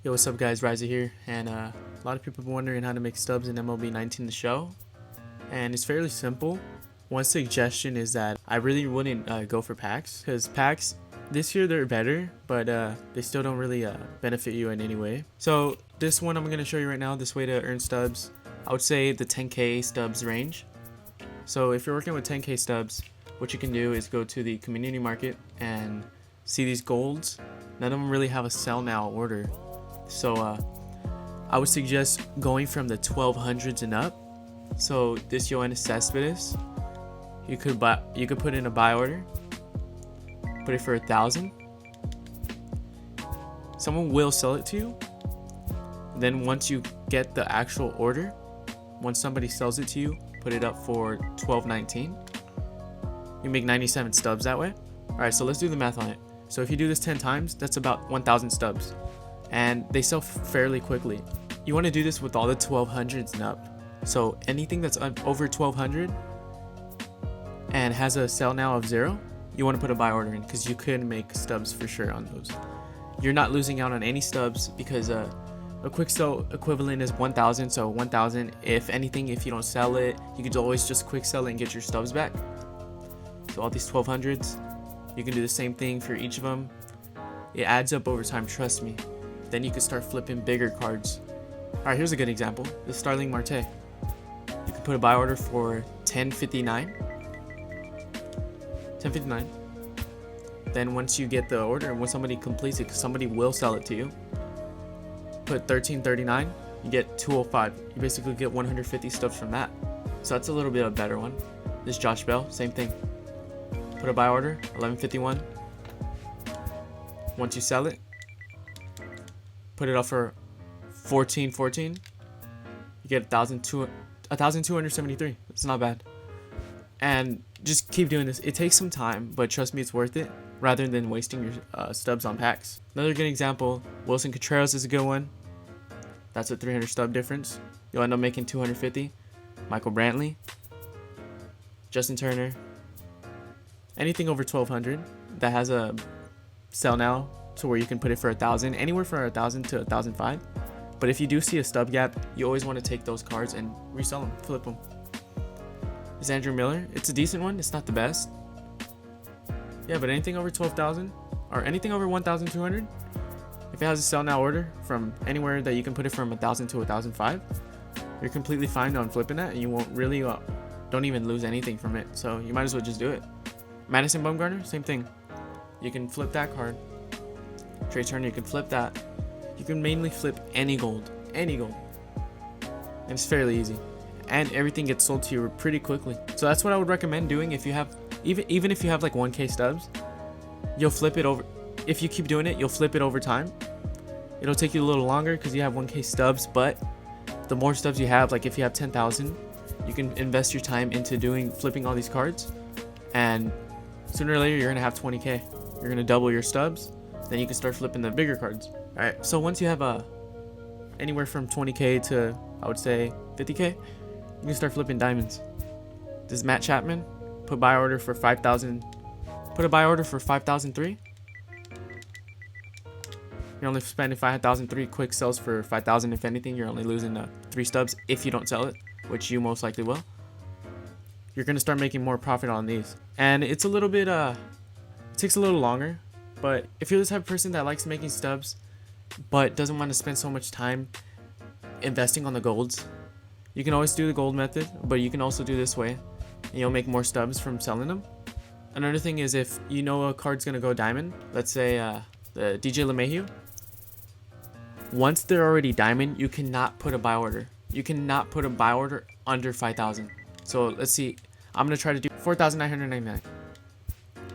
Yo, what's up guys, Riza here, and a lot of people have been wondering how to make stubs in MLB 19 the show, and it's fairly simple. One suggestion is that I really wouldn't go for packs, because packs, this year they're better, but they still don't really benefit you in any way. So this one I'm going to show you right now, this way to earn stubs, I would say the 10k stubs range. So if you're working with 10k stubs, what you can do is go to the community market and see these golds. None of them really have a sell now order. So I would suggest going from the 1200s and up. So this Yoenis Cespedes, you could put in a buy order, put it for 1,000. Someone will sell it to you. Then once you get the actual order, once somebody sells it to you, put it up for 1219. You make 97 stubs that way. All right, so let's do the math on it. So if you do this 10 times, that's about 1,000 stubs. And they sell fairly quickly. You want to do this with all the 1200s and up. So anything that's over 1200 and has a sell now of 0, you want to put a buy order in, because you could make stubs for sure on those. You're not losing out on any stubs, because a quick sell equivalent is 1,000. So 1,000, if anything, if you don't sell it, you could always just quick sell it and get your stubs back. So all these 1200s, you can do the same thing for each of them. It adds up over time, trust me. Then you can start flipping bigger cards. Alright, here's a good example. The Starling Marte. You can put a buy order for 1059. 1059. Then once you get the order, and when somebody completes it, because somebody will sell it to you, put 1339, you get 205. You basically get 150 stubs from that. So that's a little bit of a better one. This Josh Bell, same thing. Put a buy order, 1151. Once you sell it, put it up for 1414. You get 1,273. It's not bad. And just keep doing this. It takes some time, but trust me, it's worth it, rather than wasting your stubs on packs. Another good example, Wilson Contreras is a good one. That's a 300 stub difference. You'll end up making 250. Michael Brantley, Justin Turner. Anything over 1200 that has a sell now to where you can put it for 1,000, anywhere from 1,000 to 1,005. But if you do see a stub gap, you always want to take those cards and resell them, flip them. Is Andrew Miller? It's a decent one. It's not the best. Yeah, but anything over 12,000 or anything over 1,200, if it has a sell now order from anywhere that you can put it from 1,000 to 1,005, you're completely fine on flipping that, and you won't really don't even lose anything from it. So you might as well just do it. Madison Bumgarner, same thing. You can flip that card. Trey Turner, you can flip that. You can mainly flip any gold, and it's fairly easy, and everything gets sold to you pretty quickly. So that's what I would recommend doing. If you have even if you have like 1k stubs, you'll flip it over. If you keep doing it, you'll flip it over time. It'll take you a little longer because you have 1k stubs, but the more stubs you have, like if you have 10,000, you can invest your time into flipping all these cards, and sooner or later you're gonna have 20k. You're gonna double your stubs. Then you can start flipping the bigger cards. All right, so once you have anywhere from 20k to, I would say, 50k, you can start flipping diamonds. This is Matt Chapman. Put buy order for 5,000. Put a buy order for 5,003. You're only spending 5,003. Quick sells for 5,000. If anything, you're only losing 3 stubs if you don't sell it, which you most likely will. You're gonna start making more profit on these, and it's a little bit it takes a little longer. But if you're the type of person that likes making stubs but doesn't want to spend so much time investing on the golds, you can always do the gold method, but you can also do this way, and you'll make more stubs from selling them. Another thing is, if you know a card's gonna go diamond, let's say the DJ LeMahieu, once they're already diamond, you cannot put a buy order. You cannot put a buy order under 5,000. So let's see, I'm gonna try to do 4,999.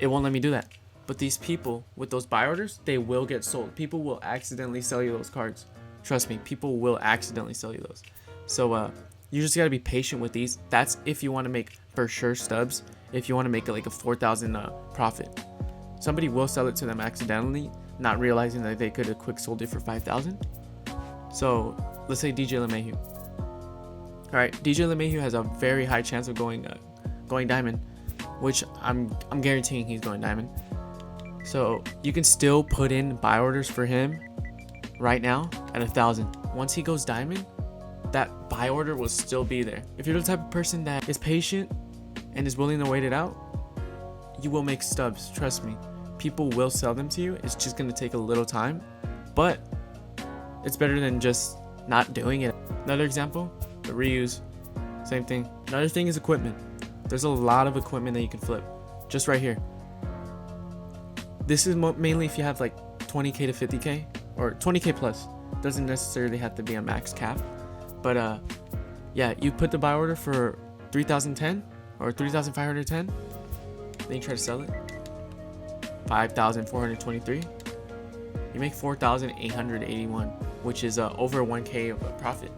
It won't let me do that. But these people with those buy orders, they will get sold. People will accidentally sell you those cards. Trust me, people will accidentally sell you those. So you just gotta be patient with these. That's if you want to make for sure stubs. If you want to make it like a 4,000 profit, somebody will sell it to them accidentally, not realizing that they could have quick sold it for 5,000. So let's say DJ LeMahieu. All right, DJ LeMahieu has a very high chance of going diamond, which I'm guaranteeing he's going diamond. So you can still put in buy orders for him right now at 1,000. Once he goes diamond, that buy order will still be there. If you're the type of person that is patient and is willing to wait it out, you will make stubs. Trust me. People will sell them to you. It's just going to take a little time, but it's better than just not doing it. Another example, the reuse, same thing. Another thing is equipment. There's a lot of equipment that you can flip just right here. This is mainly if you have like 20k to 50k or 20k plus. Doesn't necessarily have to be a max cap, but yeah, you put the buy order for 3,010 or 3,510, then you try to sell it 5,423. You make 4,881, which is over 1k of a profit.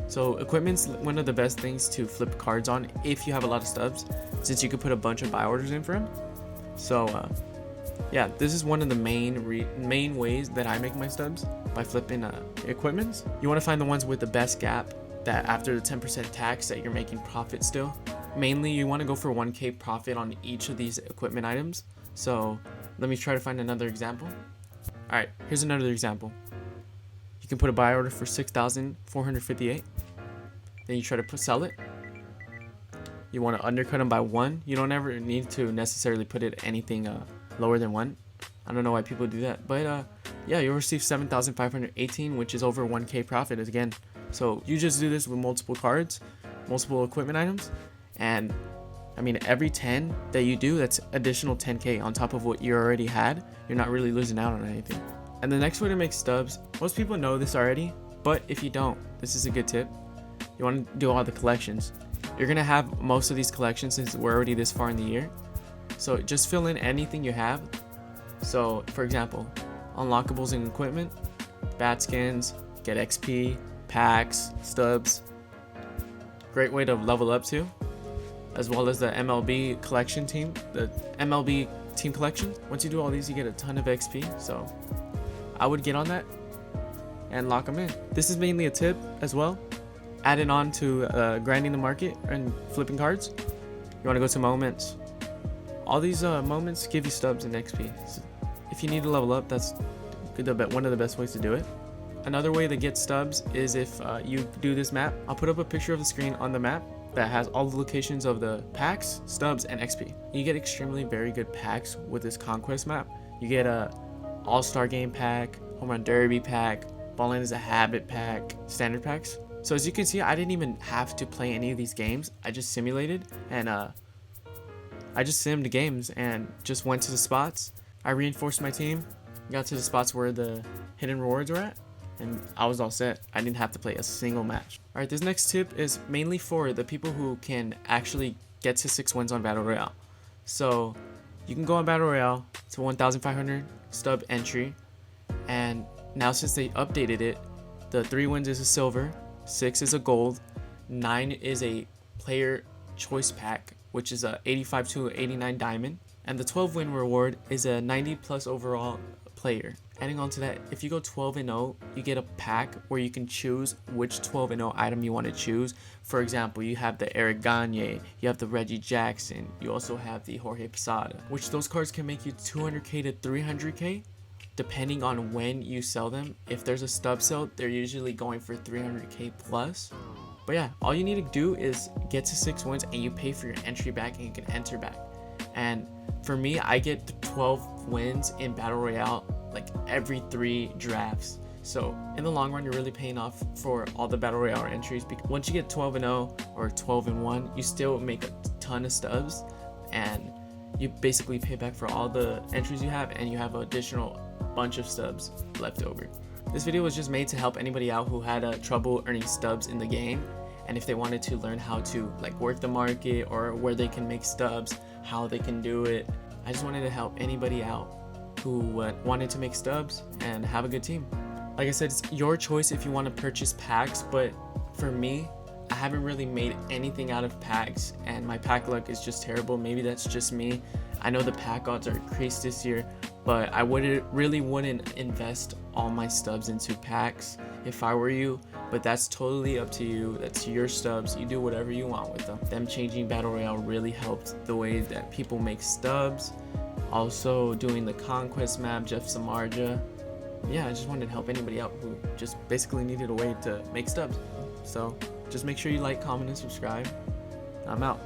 So equipment's one of the best things to flip cards on if you have a lot of stubs, since you could put a bunch of buy orders in for them. So yeah, this is one of the main ways that I make my stubs, by flipping equipments. You want to find the ones with the best gap, that after the 10% tax that you're making profit still. Mainly you want to go for 1k profit on each of these equipment items. So let me try to find another example. Alright, here's another example. You can put a buy order for 6,458. Then you try to sell it. You want to undercut them by 1. You don't ever need to necessarily put it anything lower than 1. I don't know why people do that, but yeah, you'll receive 7,518, which is over 1k profit again. So you just do this with multiple cards, multiple equipment items, and I mean, every 10 that you do, that's additional 10k on top of what you already had. You're not really losing out on anything. And the next way to make stubs, most people know this already, but if you don't, this is a good tip. You want to do all the collections. You're going to have most of these collections since we're already this far in the year. So just fill in anything you have. So for example, unlockables and equipment, bat skins, get XP, packs, stubs. Great way to level up too. As well as the MLB collection team, the MLB team collection. Once you do all these, you get a ton of XP. So I would get on that and lock them in. This is mainly a tip as well. Add it on to grinding the market and flipping cards. You want to go to moments. All these moments give you stubs and XP. So if you need to level up, that's one of the best ways to do it. Another way to get stubs is if you do this map. I'll put up a picture of the screen on the map that has all the locations of the packs, stubs, and XP. You get extremely very good packs with this Conquest map. You get a All-Star Game pack, Home Run Derby pack, Ballin' is a Habit pack, standard packs. So as you can see, I didn't even have to play any of these games. I just simulated and I just simmed games and just went to the spots. I reinforced my team, got to the spots where the hidden rewards were at, and I was all set. I didn't have to play a single match. Alright, this next tip is mainly for the people who can actually get to 6 wins on Battle Royale. So you can go on Battle Royale to 1,500 stub entry, and now since they updated it, the 3 wins is a silver, 6 is a gold, 9 is a player choice pack, which is a 85 to 89 diamond, and the 12 win reward is a 90 plus overall player. Adding on to that, if you go 12-0, you get a pack where you can choose which 12-0 item you want to choose. For example, you have the Eric Gagne, you have the Reggie Jackson, you also have the Jorge Posada, which those cards can make you 200k to 300k depending on when you sell them. If there's a stub sale, they're usually going for 300k plus. But yeah, all you need to do is get to 6 wins and you pay for your entry back and you can enter back. And for me, I get 12 wins in Battle Royale like every 3 drafts. So in the long run, you're really paying off for all the Battle Royale entries, because once you get 12-0 or 12-1, you still make a ton of stubs and you basically pay back for all the entries you have, and you have an additional bunch of stubs left over. This video was just made to help anybody out who had trouble earning stubs in the game, and if they wanted to learn how to like work the market or where they can make stubs, how they can do it. I just wanted to help anybody out who wanted to make stubs and have a good team. Like I said, it's your choice if you want to purchase packs, but for me, I haven't really made anything out of packs and my pack luck is just terrible. Maybe that's just me. I know the pack odds are increased this year, but I really wouldn't invest all my stubs into packs if I were you, but that's totally up to you. That's your stubs. You do whatever you want with them. Them changing Battle Royale really helped the way that people make stubs. Also doing the Conquest map, Jeff Samardzija, yeah, I just wanted to help anybody out who just basically needed a way to make stubs. So just make sure you like, comment, and subscribe. I'm out.